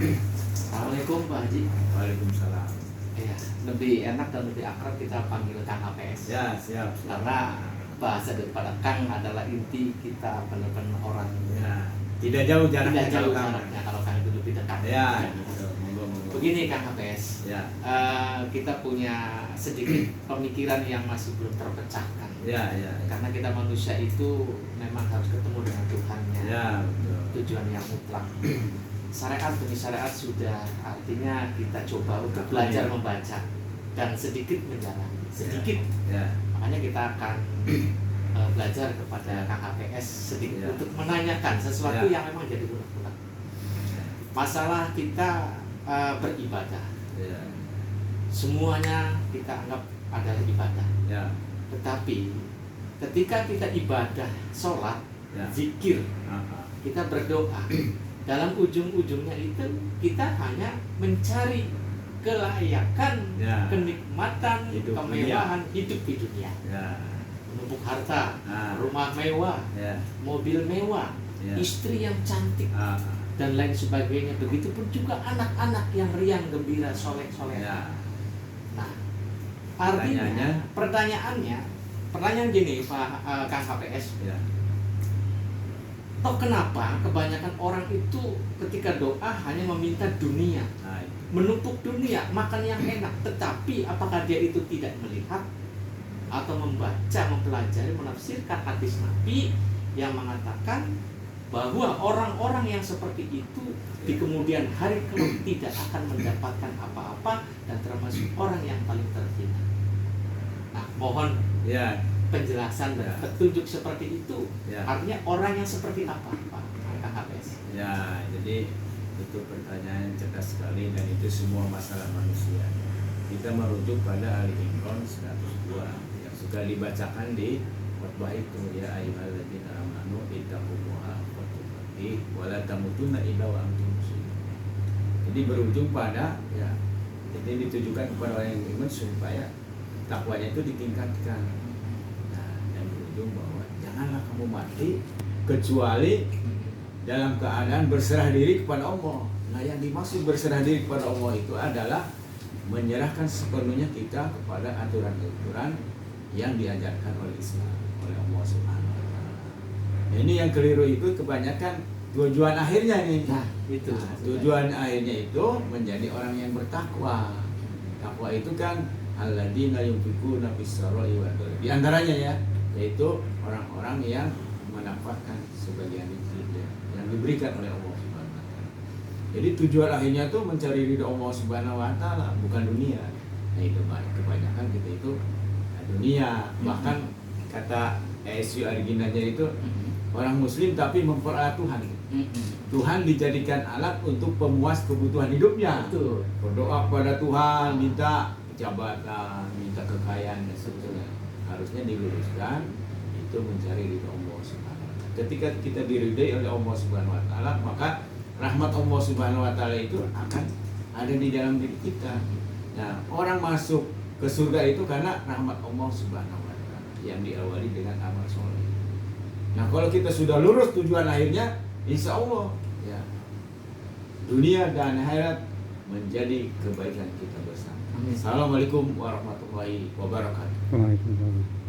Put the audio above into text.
Assalamualaikum Pak Haji. Waalaikumsalam. Ya, lebih enak dan lebih akrab kita panggil Kang HPS. Ya, siap. Karena bahasa daripada Kang adalah inti kita benar-benar orang. Ya, tidak jauh jaraknya. Tidak jauh jaraknya kalau Kang itu lebih dekat. Ya, gitu. Monggo. Begini Kang HPS. Ya. Kita punya sedikit pemikiran yang masih belum terpecahkan. Ya. Karena kita manusia itu memang harus ketemu dengan Tuhannya. Ya, betul. Tujuan yang mutlak. Syariat demi syariat sudah, artinya kita coba untuk belajar membaca dan sedikit menjalani, sedikit. Ya. Makanya kita akan belajar kepada Kang HPS sedikit untuk menanyakan sesuatu yang memang jadi unek-unek. Masalah kita beribadah, semuanya kita anggap adalah ibadah. Ya. Tetapi ketika kita ibadah, sholat, zikir, kita berdoa, dalam ujung-ujungnya itu kita hanya mencari kelayakan, kenikmatan, kemewahan hidup di dunia. Menumpuk harta, rumah mewah, mobil mewah, istri yang cantik, dan lain sebagainya. Begitupun juga anak-anak yang riang, gembira, soleh-soleh. Nah, artinya pertanyaan gini Pak Kang HPS. Toh kenapa kebanyakan orang itu ketika doa hanya meminta dunia, menumpuk dunia, makan yang enak, tetapi apakah dia itu tidak melihat atau membaca, mempelajari, menafsirkan hadis Nabi yang mengatakan bahwa orang-orang yang seperti itu di kemudian hari kelak tidak akan mendapatkan apa-apa dan termasuk orang yang paling terhina. Nah, mohon penjelasan dan petunjuk seperti itu. Artinya orang yang seperti apa Pak Kang HPS? Ya, jadi itu pertanyaan yang cerdas sekali dan itu semua masalah manusia. Kita merujuk pada Ali Imran 102 yang suka dibacakan di khutbah itu, ya ayyuhalladzina amanu ittaqullaha haqqa wa la tamutunna illa wa antum muslimun. Jadi berujung pada jadi ditujukan kepada orang yang beriman supaya takwanya itu ditingkatkan. Bahwa janganlah kamu mati kecuali dalam keadaan berserah diri kepada Allah. Nah, yang dimaksud berserah diri kepada Allah itu adalah menyerahkan sepenuhnya kita kepada aturan-aturan yang diajarkan oleh Islam, oleh Allah Subhanahu wa taala. Nah, ini yang keliru itu kebanyakan tujuan akhirnya nih. Nah, itu. Tujuan akhirnya itu menjadi orang yang bertakwa. Takwa itu kan alladzina yunfiquna fis-sarai wa dharri. Di antaranya yaitu orang-orang yang menafkahkan sebagian rezeki yang diberikan oleh Allah Subhanahu wa taala. Jadi tujuan akhirnya tuh mencari ridho Allah Subhanahu wa taala, bukan dunia. Nah, itu kebanyakan kita itu dunia. Bahkan kata ESU originalnya itu orang muslim tapi memperalat Tuhan. Tuhan dijadikan alat untuk pemuas kebutuhan hidupnya. Betul. Berdoa kepada Tuhan, minta jabatan, minta kekayaan dan sebagainya. Harusnya diluruskan itu mencari ridho Allah Subhanahu wa taala. Ketika kita diridai oleh Allah Subhanahu wa taala, maka rahmat Allah Subhanahu wa taala itu akan ada di dalam diri kita. Nah, orang masuk ke surga itu karena rahmat Allah Subhanahu wa taala yang diawali dengan amal soleh. Nah, kalau kita sudah lurus tujuan akhirnya, insya Allah dunia dan akhirat menjadi kebaikan kita bersama. Assalamualaikum warahmatullahi wabarakatuh. Waalaikumsalam.